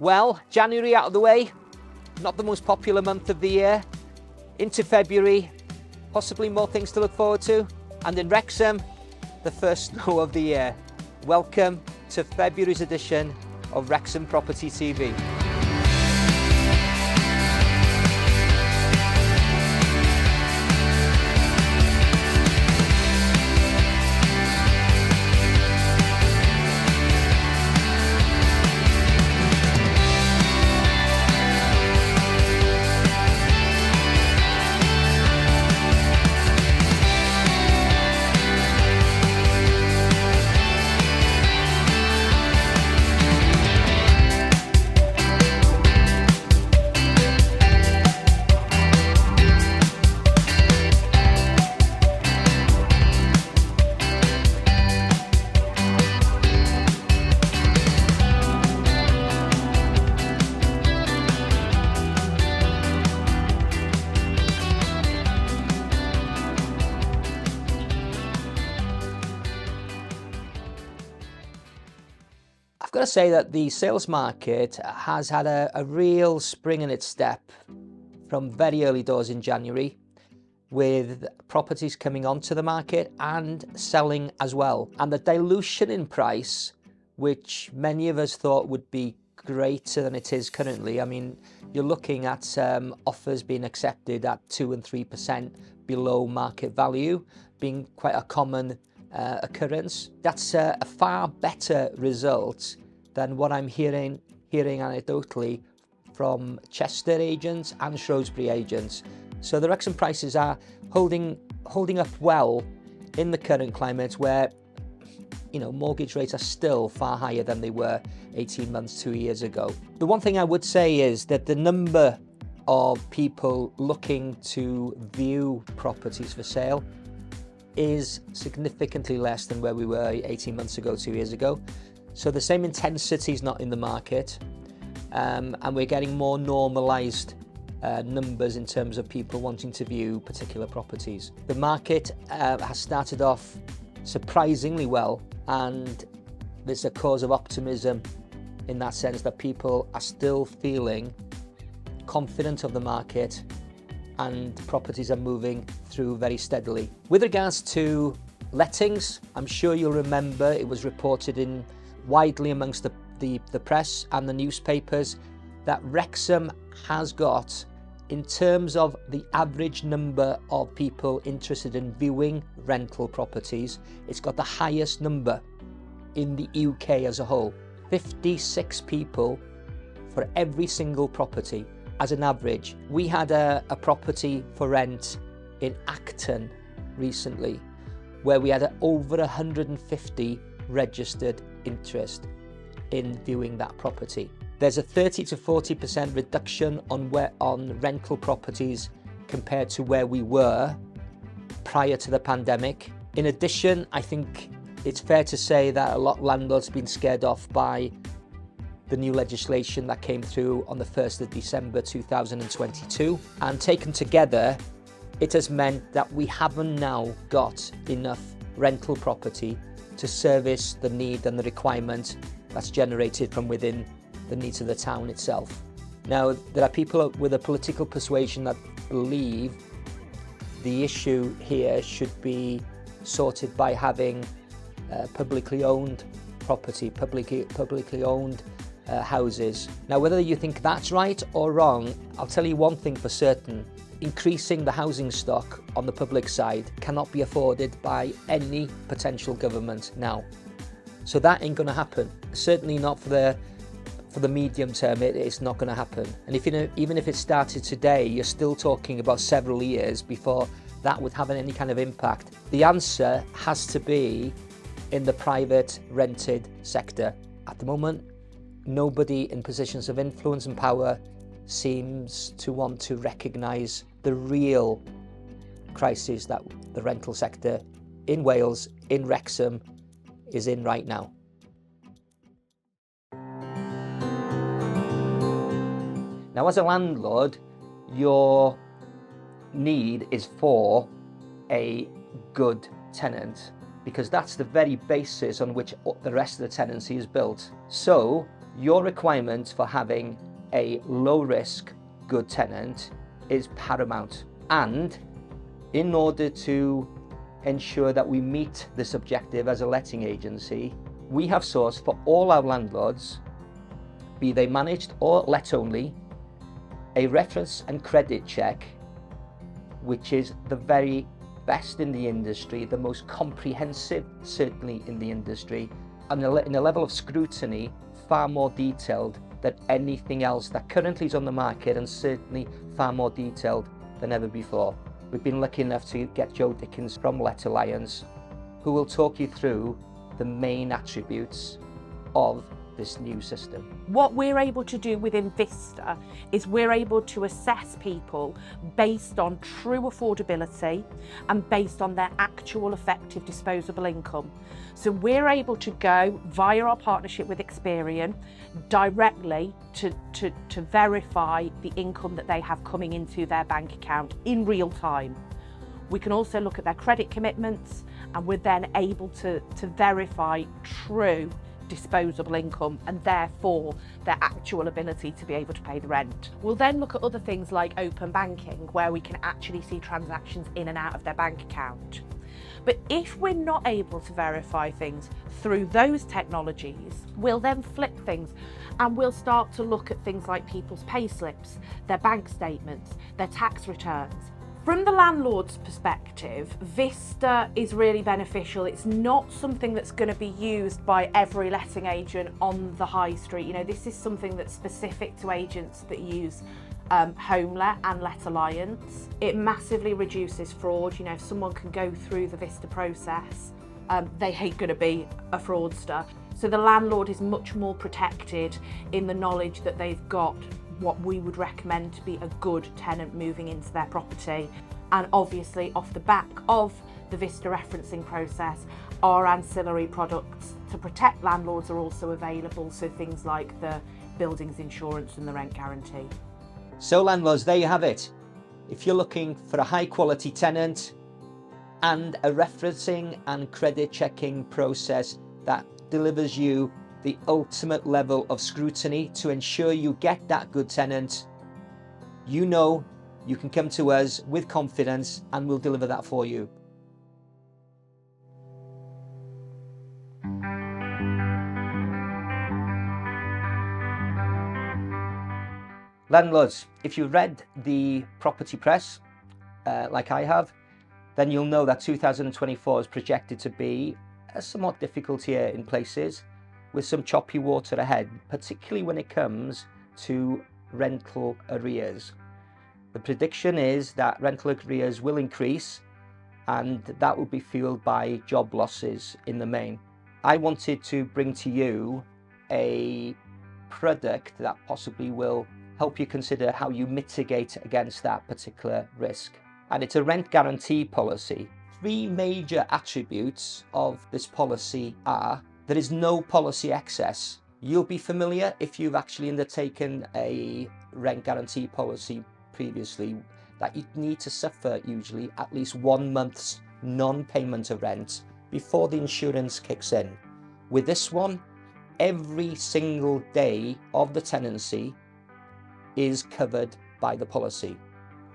Well, January out of the way, not the most popular month of the year. Into February, possibly more things to look forward to. And in Wrexham, the first snow of the year. Welcome to February's edition of Wrexham Property TV. I've got to say that the sales market has had a real spring in its step from very early doors in January, with properties coming onto the market and selling as well. And the dilution in price, which many of us thought would be greater than it is currently. I mean, you're looking at offers being accepted at 2 and 3% below market value, being quite a common occurrence. That's a far better result than what I'm hearing anecdotally from Chester agents and Shrewsbury agents. So the Wrexham prices are holding up well in the current climate, where mortgage rates are still far higher than they were 18 months, 2 years ago. The one thing I would say is that the number of people looking to view properties for sale is significantly less than where we were 18 months ago, 2 years ago. So the same intensity is not in the market, and we're getting more normalised numbers in terms of people wanting to view particular properties. The market has started off surprisingly well, and there's a cause of optimism in that sense that people are still feeling confident of the market and properties are moving through very steadily. With regards to lettings, I'm sure you'll remember it was reported widely amongst the press and the newspapers that Wrexham has got, in terms of the average number of people interested in viewing rental properties, it's got the highest number in the UK as a whole. 56 people for every single property as an average. We had a property for rent in Acton recently where we had over 150 registered interest in viewing that property. There's a 30 to 40% reduction on rental properties compared to where we were prior to the pandemic. In addition, I think it's fair to say that a lot of landlords have been scared off by the new legislation that came through on the 1st of December 2022. And taken together, it has meant that we haven't now got enough rental property to service the need and the requirement that's generated from within the needs of the town itself. Now, there are people with a political persuasion that believe the issue here should be sorted by having publicly owned property, publicly owned houses. Now, whether you think that's right or wrong, I'll tell you one thing for certain. Increasing the housing stock on the public side cannot be afforded by any potential government now. So that ain't going to happen. Certainly not for the medium term. It's not going to happen. And even if it started today, you're still talking about several years before that would have any kind of impact. The answer has to be in the private rented sector. At the moment, nobody in positions of influence and power seems to want to recognise the real crisis that the rental sector in Wales, in Wrexham, is in right now. Now, as a landlord, your need is for a good tenant, because that's the very basis on which the rest of the tenancy is built. So Your requirement for having a low-risk, good tenant is paramount. And in order to ensure that we meet this objective as a letting agency, we have sourced for all our landlords, be they managed or let only, a reference and credit check, which is the very best in the industry, the most comprehensive certainly in the industry, and in a level of scrutiny far more detailed than anything else that currently is on the market, and certainly far more detailed than ever before. We've been lucky enough to get Joe Dickens from Let Alliance, who will talk you through the main attributes of this new system. What we're able to do within Vista is we're able to assess people based on true affordability and based on their actual effective disposable income. So we're able to go via our partnership with Experian directly to verify the income that they have coming into their bank account in real time. We can also look at their credit commitments, and we're then able to verify true disposable income and therefore their actual ability to be able to pay the rent. We'll then look at other things like open banking, where we can actually see transactions in and out of their bank account. But if we're not able to verify things through those technologies, we'll then flip things and we'll start to look at things like people's pay slips, their bank statements, their tax returns. From the landlord's perspective, Vista is really beneficial. It's not something that's going to be used by every letting agent on the high street. You know, this is something that's specific to agents that use HomeLet and Let Alliance. It massively reduces fraud. You know, if someone can go through the Vista process, they ain't going to be a fraudster. So the landlord is much more protected in the knowledge that they've got what we would recommend to be a good tenant moving into their property. And obviously off the back of the Vista referencing process, our ancillary products to protect landlords are also available, so things like the buildings insurance and the rent guarantee. So landlords, there you have it. If you're looking for a high quality tenant and a referencing and credit checking process that delivers you the ultimate level of scrutiny to ensure you get that good tenant, you know you can come to us with confidence and we'll deliver that for you. Landlords, if you read the property press, like I have, then you'll know that 2024 is projected to be a somewhat difficult year in places, with some choppy water ahead, particularly when it comes to rental arrears. The prediction is that rental arrears will increase, and that will be fueled by job losses in the main. I wanted to bring to you a product that possibly will help you consider how you mitigate against that particular risk. And it's a rent guarantee policy. Three major attributes of this policy are: there is no policy excess. You'll be familiar, if you've actually undertaken a rent guarantee policy previously, that you need to suffer usually at least 1 month's non-payment of rent before the insurance kicks in. With this one, every single day of the tenancy is covered by the policy.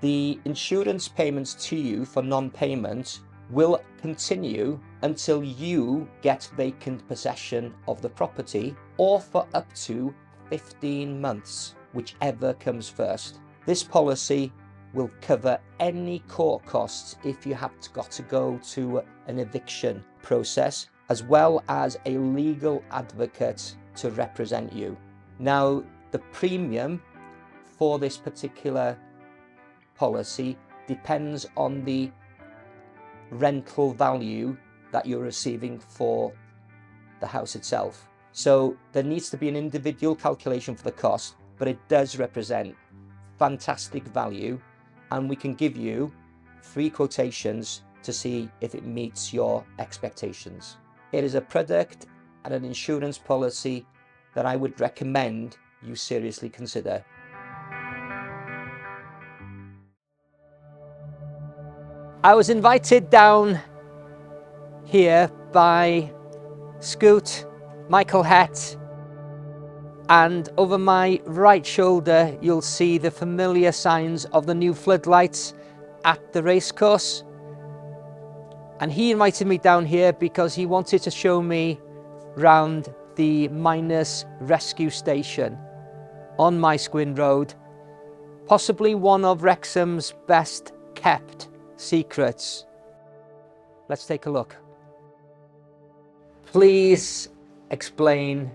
The insurance payments to you for non-payment will continue until you get vacant possession of the property, or for up to 15 months, whichever comes first. This policy will cover any court costs if you have got to go to an eviction process, as well as a legal advocate to represent you. Now, the premium for this particular policy depends on the rental value that you're receiving for the house itself. So there needs to be an individual calculation for the cost, but it does represent fantastic value, and we can give you 3 quotations to see if it meets your expectations. It is a product and an insurance policy that I would recommend you seriously consider. I was invited down here by Scoot, Michael Hett, And over my right shoulder, you'll see the familiar signs of the new floodlights at the racecourse. And he invited me down here because he wanted to show me round the miners' rescue station on My Squin Road, possibly one of Wrexham's best kept secrets. Let's take a look. Please explain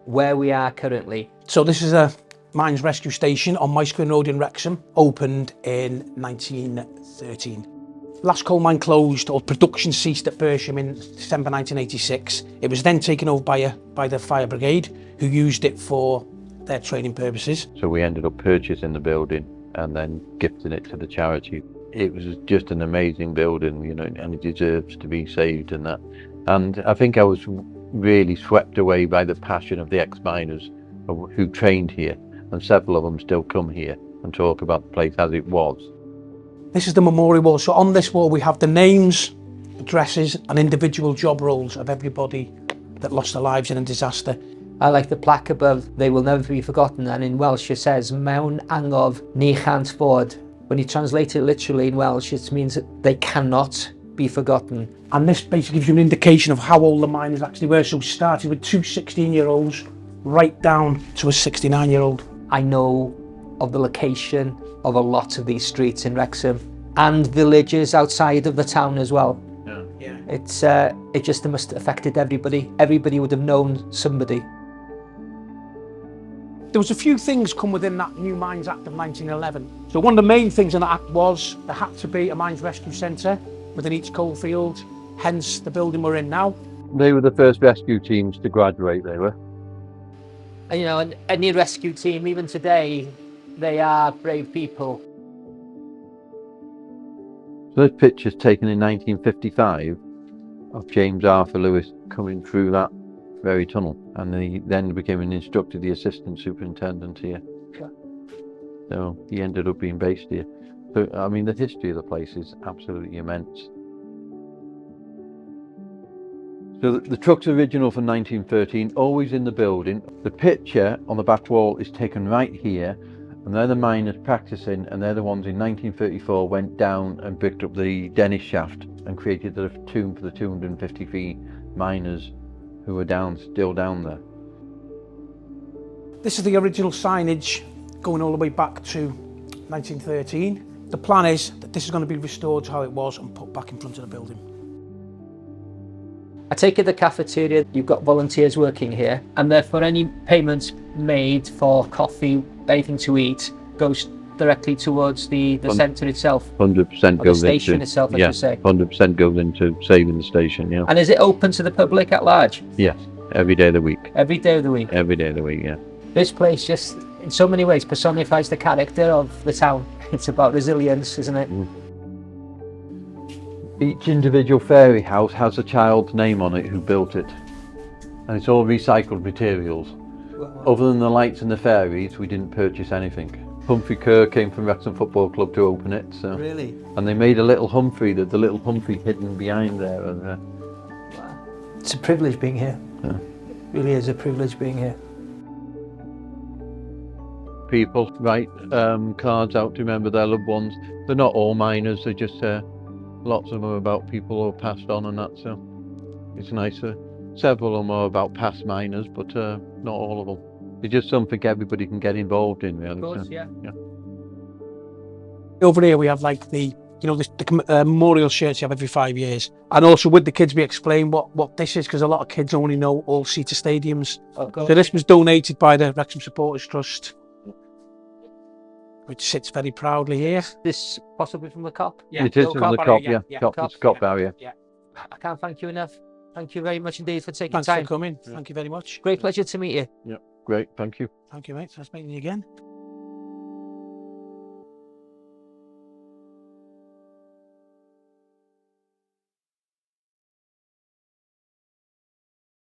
where we are currently. So this is a mines rescue station on My Squin Road in Wrexham, opened in 1913. Last coal mine closed, or production ceased at Bersham in December 1986. It was then taken over by the fire brigade, who used it for their training purposes. So we ended up purchasing the building and then gifting it to the charity. It was just an amazing building, you know, and it deserves to be saved and that. And I think I was really swept away by the passion of the ex-miners who trained here, and several of them still come here and talk about the place as it was. This is the memorial wall. So on this wall we have the names, addresses and individual job roles of everybody that lost their lives in a disaster. I like the plaque above, they will never be forgotten, and in Welsh it says Mewn angof ni chant fod. When you translate it literally in Welsh, it means that they cannot be forgotten. And this basically gives you an indication of how old the miners actually were. So we started with two 16-year-olds right down to a 69-year-old. I know of the location of a lot of these streets in Wrexham and villages outside of the town as well. Yeah. It just must have affected everybody. Everybody would have known somebody. There was a few things come within that new Mines Act of 1911. So one of the main things in the Act was there had to be a mines rescue centre within each coalfield, hence the building we're in now. They were the first rescue teams to graduate, they were. And, you know, any rescue team, even today, they are brave people. So this picture's taken in 1955 of James Arthur Lewis coming through that very tunnel, and he then became an instructor, the assistant superintendent here. Sure. So he ended up being based here. So I mean, the history of the place is absolutely immense. So the truck's original from 1913, always in the building. The picture on the back wall is taken right here, and they're the miners practicing, and they're the ones in 1934 went down and picked up the Dennis shaft and created the tomb for the 253 miners who were still down there. This is the original signage going all the way back to 1913. The plan is that this is going to be restored to how it was and put back in front of the building. I take it the cafeteria, you've got volunteers working here, and therefore any payments made for coffee, anything to eat, goes directly towards the centre itself. 100% goes the station into, itself, I should say. 100% goes into saving the station, yeah. And is it open to the public at large? Yes, every day of the week. Every day of the week? Every day of the week, yeah. This place just, in so many ways, personifies the character of the town. It's about resilience, isn't it? Each individual fairy house has a child's name on it who built it. And it's all recycled materials. Wow. Other than the lights and the fairies, we didn't purchase anything. Humphrey Kerr came from Wrexham Football Club to open it. So. Really? And they made a little Humphrey, the little Humphrey hidden behind there. And, Wow. It's a privilege being here. Yeah. It really is a privilege being here. People write cards out to remember their loved ones. They're not all miners, they're just lots of them are about people who have passed on and that, so it's nicer. Several of them are about past miners, but not all of them. It's just something everybody can get involved in, really. Of course, so, yeah. Over here we have like the memorial shirts you have every 5 years. And also with the kids we explain what this is, because a lot of kids only know all-seater stadiums. Of course. So this was donated by the Wrexham Supporters Trust, which sits very proudly here. This possibly from the COP? Yeah, it is little from the cop COP, area, yeah. Cop, It's COP area. Yeah. I can't thank you enough. Thank you very much indeed for taking Thanks time. for coming. Thank you very much. Great pleasure to meet you. Yeah, great, thank you. Thank you, mate. Nice meeting you again.